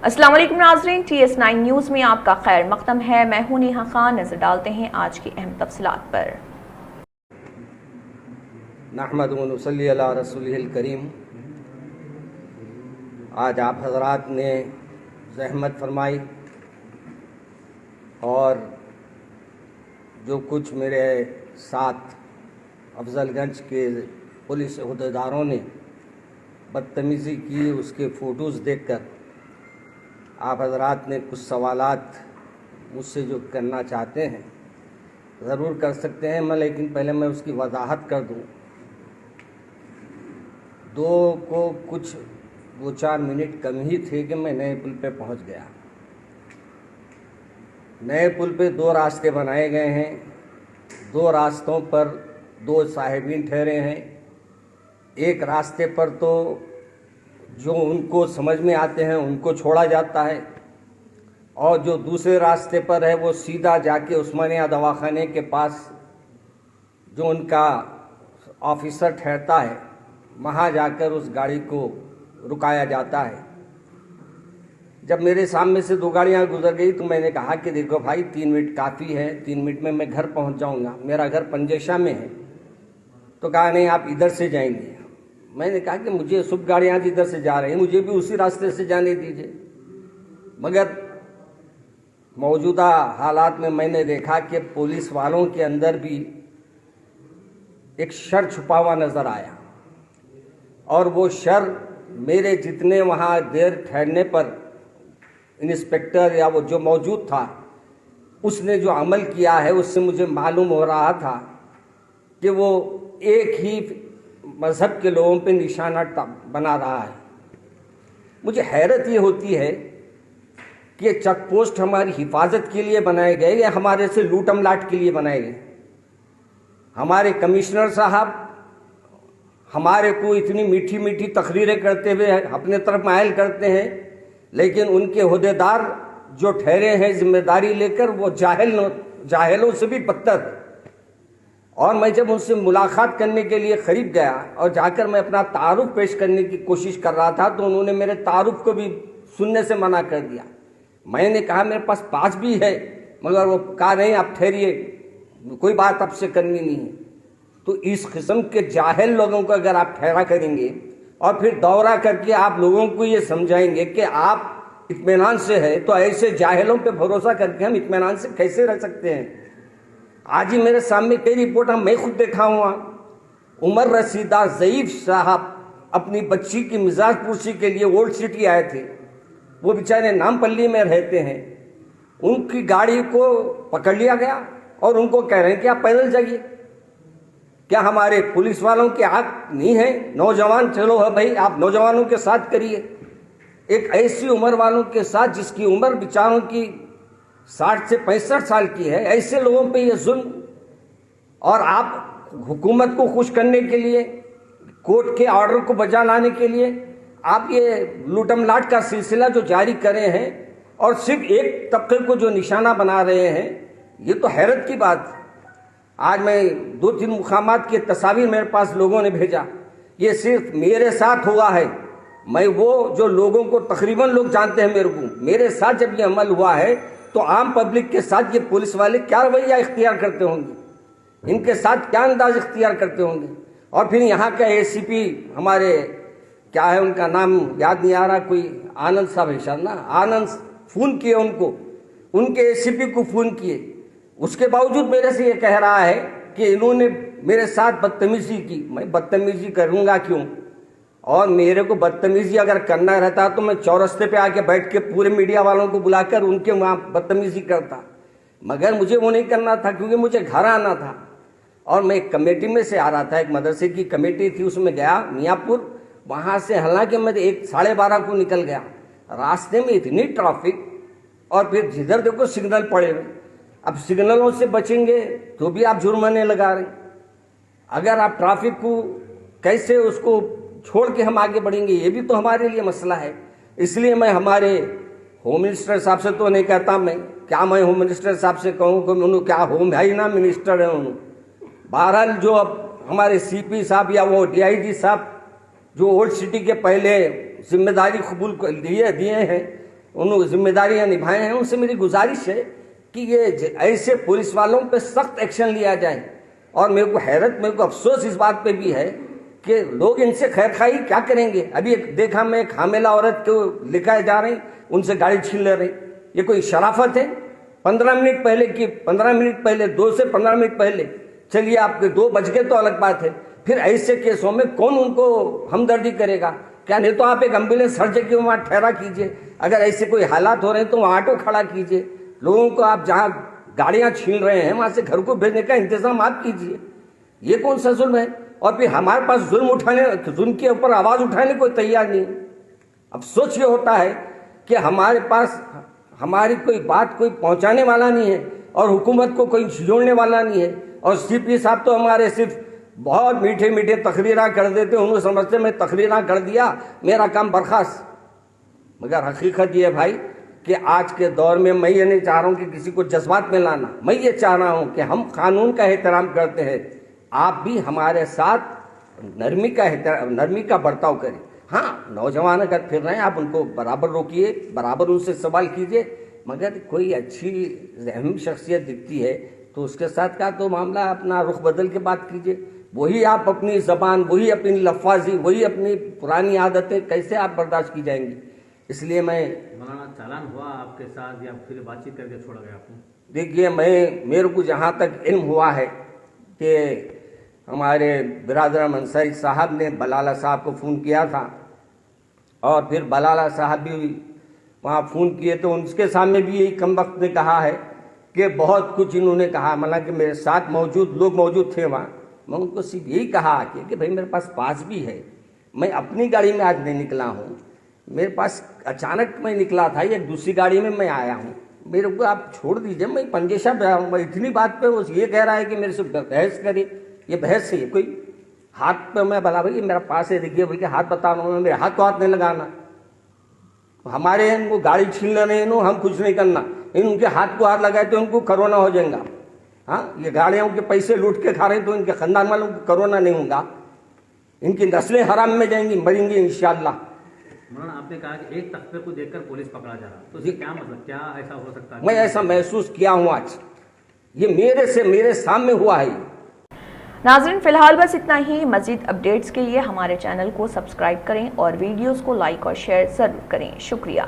अस्सलाम वालेकुम नाज़रीन, TS9 न्यूज़ में आपका खैर मक़दम है। मैं हूं नेहा खान। नजर डालते हैं आज की अहम तफसीलात पर। नहमदुहु व नसल्ली अला रसूलिहिल करीम। आज आप हज़रात ने ज़हमत फरमाई और जो कुछ मेरे साथ अफजलगंज के पुलिस अहदेदारों ने बदतमीज़ी की, उसके फ़ोटोज़ देखकर आप हज़रात ने कुछ सवालात मुझसे जो करना चाहते हैं ज़रूर कर सकते हैं मैं, लेकिन पहले मैं उसकी वजाहत कर दूँ। दो को कुछ 2-4 मिनट कम ही थे कि मैं नए पुल पे पहुंच गया। नए पुल पे 2 रास्ते बनाए गए हैं। 2 रास्तों पर 2 साहिबीन ठहरे हैं। एक रास्ते पर तो जो उनको समझ में आते हैं उनको छोड़ा जाता है, और जो दूसरे रास्ते पर है वो सीधा जाके उस्मानिया दवाखाने के पास जो उनका ऑफिसर ठहरता है वहाँ जाकर उस गाड़ी को रुकाया जाता है। जब मेरे सामने से 2 गाड़ियाँ गुजर गई तो मैंने कहा कि देखो भाई, 3 मिनट काफ़ी है, 3 मिनट में मैं घर पहुँच जाऊँगा, मेरा घर पंजेशा में है। तो कहा नहीं, आप इधर से जाएंगे। मैंने कहा कि मुझे सब गाड़ियाँ इधर से जा रही हैं, मुझे भी उसी रास्ते से जाने दीजिए। मगर मौजूदा हालात में मैंने देखा कि पुलिस वालों के अंदर भी एक शर छुपा हुआ नज़र आया, और वो शर मेरे जितने वहाँ देर ठहरने पर इंस्पेक्टर या वो जो मौजूद था उसने जो अमल किया है उससे मुझे मालूम हो रहा था कि वो एक ही मज़हब के लोगों पे निशाना बना रहा है। मुझे हैरत ये होती है कि ये चेक पोस्ट हमारी हिफाजत के लिए बनाए गए या हमारे से लूटम लाट के लिए बनाए गए। हमारे कमिश्नर साहब हमारे को इतनी मीठी मीठी तकरीरें करते हुए अपने तरफ मायल करते हैं, लेकिन उनके ओहदेदार जो ठहरे हैं जिम्मेदारी लेकर वो जाहिलों से भी बदतर। और मैं जब उनसे मुलाकात करने के लिए करीब गया और जाकर मैं अपना तारुफ पेश करने की कोशिश कर रहा था तो उन्होंने मेरे तारुफ को भी सुनने से मना कर दिया। मैंने कहा मेरे पास पास भी है, मगर वो कहा नहीं, आप ठहरिए, कोई बात आपसे करनी नहीं है। तो इस किस्म के जाहिल लोगों को अगर आप ठहरा करेंगे और फिर दौरा करके आप लोगों को ये समझाएंगे कि आप इत्मीनान से है, तो ऐसे जाहिलों पे भरोसा करके हम इत्मीनान से कैसे रह सकते हैं। आज ही मेरे सामने कई रिपोर्ट मैं खुद देखा हुआ। उमर रसीदा ज़ईफ साहब अपनी बच्ची की मिजाज पुरसी के लिए ओल्ड सिटी आए थे। वो बेचारे नामपल्ली में रहते हैं। उनकी गाड़ी को पकड़ लिया गया और उनको कह रहे हैं कि आप पैदल जाइए। क्या हमारे पुलिस वालों के आग नहीं है? नौजवान चलो है भाई, आप नौजवानों के साथ करिए। एक ऐसी उम्र वालों के साथ जिसकी उम्र बेचारों की 60 से 65 साल की है, ऐसे लोगों पे ये जुल्म। और आप हुकूमत को खुश करने के लिए, कोर्ट के ऑर्डर को बजा लाने के लिए आप ये लूटम लाट का सिलसिला जो जारी करे हैं और सिर्फ एक तबके को जो निशाना बना रहे हैं, ये तो हैरत की बात। आज मैं 2-3 मुकामात की तस्वीर मेरे पास लोगों ने भेजा। ये सिर्फ मेरे साथ हुआ है। मैं वो जो लोगों को तकरीबन लोग जानते हैं मेरे साथ जब ये अमल हुआ है तो आम पब्लिक के साथ ये पुलिस वाले क्या रवैया इख्तियार करते होंगे, इनके साथ क्या अंदाज इख्तियार करते होंगे। और फिर यहाँ का ACP हमारे, क्या है उनका नाम याद नहीं आ रहा, कोई आनंद साहब है शायद ना, आनंद, फ़ोन किए उनको, उनके ACP को फ़ोन किए। उसके बावजूद मेरे से ये कह रहा है कि इन्होंने मेरे साथ बदतमीज़ी की। मैं बदतमीज़ी करूँगा क्यों? और मेरे को बदतमीज़ी अगर करना रहता तो मैं चौरस्ते पे आके बैठ के पूरे मीडिया वालों को बुलाकर उनके वहाँ बदतमीज़ी करता, मगर मुझे वो नहीं करना था क्योंकि मुझे घर आना था। और मैं एक कमेटी में से आ रहा था, एक मदरसे की कमेटी थी, उसमें गया मियाँपुर। वहाँ से हालांकि मैं 1-12:30 को निकल गया। रास्ते में इतनी ट्रैफिक, और फिर जिधर देखो सिग्नल पड़े हुए। अब सिग्नलों से बचेंगे तो भी आप जुर्माने लगा रहे हैं। अगर आप ट्रैफिक को कैसे उसको छोड़ के हम आगे बढ़ेंगे, ये भी तो हमारे लिए मसला है। इसलिए मैं हमारे होम मिनिस्टर साहब से तो नहीं कहता, मैं होम मिनिस्टर साहब से कहूँ कि उन्होंने क्या होम है ही ना, मिनिस्टर है उन्होंने। बहरहाल जो अब हमारे CP साहब या वो DIG साहब जो ओल्ड सिटी के पहले जिम्मेदारी कबूल दिए हैं, उन्होंने जिम्मेदारियां निभाए हैं, उनसे मेरी गुजारिश है कि ये ऐसे पुलिस वालों पे सख्त एक्शन लिया जाए। और मेरे को अफसोस इस बात पे भी है कि लोग इनसे खैर खाई क्या करेंगे। अभी एक देखा मैं, एक हामिला औरत को लेकर जा रही, उनसे गाड़ी छीन ले रही। ये कोई शराफत है? 15 मिनट पहले 2 से 15 मिनट पहले, चलिए आपके 2 बज गए तो अलग बात है, फिर ऐसे केसों में कौन उनको हमदर्दी करेगा? क्या नहीं तो आप एक एम्बुलेंस हर जगह वहां ठहरा कीजिए। अगर ऐसे कोई हालात हो रहे हैं तो वहां ऑटो खड़ा कीजिए। लोगों को आप जहां गाड़ियां छीन रहे हैं वहां से घर को भेजने का इंतजाम आप कीजिए। ये कौन सा जुल्म है? और फिर हमारे पास जुल्म के ऊपर आवाज उठाने को तैयार नहीं। अब सोच ये होता है कि हमारे पास हमारी कोई बात कोई पहुंचाने वाला नहीं है और हुकूमत को कोई जोड़ने वाला नहीं है। और सीपी साहब तो हमारे सिर्फ बहुत मीठे मीठे तकरीरा कर देते, उन्होंने समझते मैं तकरीरा कर दिया मेरा काम बर्खास्त। मगर हकीकत ये है भाई कि आज के दौर में मैं ये नहीं चाह रहा हूं कि किसी को जज्बात में लाना, मैं ये चाह रहा हूं कि हम कानून का एहतराम करते हैं, आप भी हमारे साथ नरमी का बर्ताव करें। हाँ, नौजवान अगर फिर रहे हैं आप उनको बराबर रोकिए, बराबर उनसे सवाल कीजिए, मगर कोई अच्छी अहम शख्सियत दिखती है तो उसके साथ का तो मामला अपना रुख बदल के बात कीजिए। वही आप अपनी जबान, वही अपनी लफ्फाजी, वही अपनी पुरानी आदतें कैसे आप बर्दाश्त की जाएंगी? इसलिए मैं मौलाना, चालान हुआ आपके साथ या फिर बातचीत करके छोड़ा गया आपने? देखिए, मेरे को जहाँ तक इल्म हुआ है कि हमारे बिरादर अंसारी साहब ने बलाला साहब को फ़ोन किया था और फिर बलाला साहब भी वहाँ फ़ोन किए तो उनके सामने भी यही कम वक्त ने कहा है कि बहुत कुछ इन्होंने कहा। मतलब कि मेरे साथ लोग मौजूद थे वहाँ, मैं उनको सिर्फ यही कहा कि भाई मेरे पास भी है, मैं अपनी गाड़ी में आज नहीं निकला हूँ, मेरे पास अचानक मैं निकला था, एक दूसरी गाड़ी में मैं आया हूँ, मेरे को आप छोड़ दीजिए, मैं पंजेशा पे आऊँ। इतनी बात पे वो ये कह रहा है कि मेरे से बहस करिए। ये बहस है? कोई हाथ पे मैं बोला भाई मेरा पास है, देखिए भाई हाथ बता रहा हूँ, मेरे हाथ को हाथ नहीं लगाना। हमारे इनको गाड़ी छीन रहे हैं, हम कुछ नहीं करना, इनके हाथ को हाथ लगाए तो उनको कोरोना हो जाएगा। हाँ, ये गाड़ियों के पैसे लूट के खा रहे हैं तो इनके खानदान वालों को कोरोना नहीं होगा, इनकी नस्लें हराम में जाएंगी, मरेंगी इंशाअल्लाह। मौलाना, आपने कहा कि एक तख्ते को देखकर पुलिस पकड़ा जा रहा, तो इससे क्या मतलब, क्या ऐसा हो सकता है? मैं ऐसा महसूस किया हूँ आज, ये मेरे सामने हुआ है। नाज़रीन, फिलहाल बस इतना ही। मज़ीद अपडेट्स के लिए हमारे चैनल को सब्सक्राइब करें और वीडियोस को लाइक और शेयर ज़रूर करें। शुक्रिया।